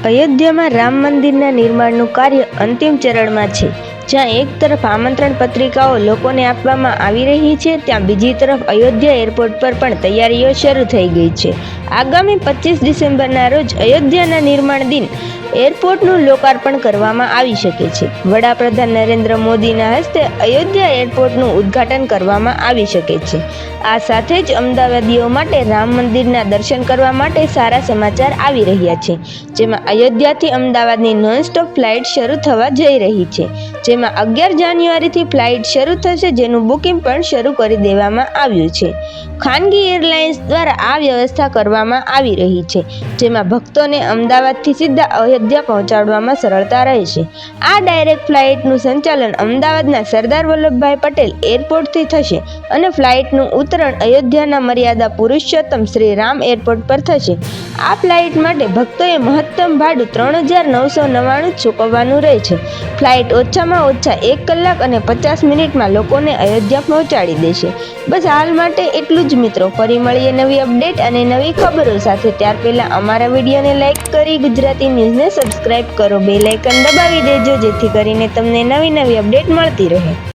અયોધ્યામાં રામ મંદિરના નિર્માણનું કાર્ય અંતિમ ચરણમાં છે. જ્યાં એક તરફ આમંત્રણ પત્રિકાઓ લોકોને આપવામાં આવી રહી છે, ત્યાં બીજી તરફ અયોધ્યા એરપોર્ટ પર પણ તૈયારીઓ શરૂ થઈ ગઈ છે. આગામી 25 ડિસેમ્બરના રોજ અયોધ્યાના નિર્માણ દિન એરપોર્ટનું લોકાર્પણ કરવામાં આવી શકે છે. વડાપ્રધાન નરેન્દ્ર મોદીના હસ્તે અયોધ્યા એરપોર્ટનું ઉદ્ઘાટન કરવામાં આવી શકે છે. આ સાથે જ અમદાવાદીઓ માટે રામ મંદિરના દર્શન કરવા માટે સારા સમાચાર આવી રહ્યા છે. જેમાં અયોધ્યાથી અમદાવાદની નોનસ્ટોપ ફ્લાઇટ શરૂ થવા જઈ રહી છે. જેમાં 11 જાન્યુઆરીથી ફ્લાઇટ શરૂ થશે, જેનું બુકિંગ પણ શરૂ કરી દેવામાં આવ્યું છે. ખાનગી એરલાઇન્સ દ્વારા આ વ્યવસ્થા કરવામાં આવી રહી છે, જેમાં ભક્તોને અમદાવાદથી સીધા અયોધ્યા પહોંચાડવામાં સરળતા રહેશે. આ ડાયરેક્ટ ફ્લાઇટનું સંચાલન અમદાવાદના સરદાર વલ્લભભાઈ પટેલ એરપોર્ટથી થશે અને ફ્લાઇટનું ઉતરણ અયોધ્યાના મર્યાદા પુરુષોત્તમ શ્રી રામ એરપોર્ટ પર થશે. આ ફ્લાઇટ માટે ભક્તોએ મહત્તમ ભાડું 3,999 ચૂકવવાનું રહે છે. ફ્લાઇટ ઓછામાં ઓછા 1 કલાક અને 50 મિનિટમાં લોકોને અયોધ્યા પહોંચાડી દેશે. બસ હાલ માટે એટલું જ મિત્રો. ફરી મળીએ નવી અપડેટ અને નવી ખબરો સાથે. ત્યાર પહેલાં અમારા વિડીયોને લાઇક કરી ગુજરાતી ન્યૂઝને સબસ્ક્રાઇબ કરો. બેલ આઇકન દબાવી દેજો, જેથી કરીને તમને નવી અપડેટ મળતી રહે.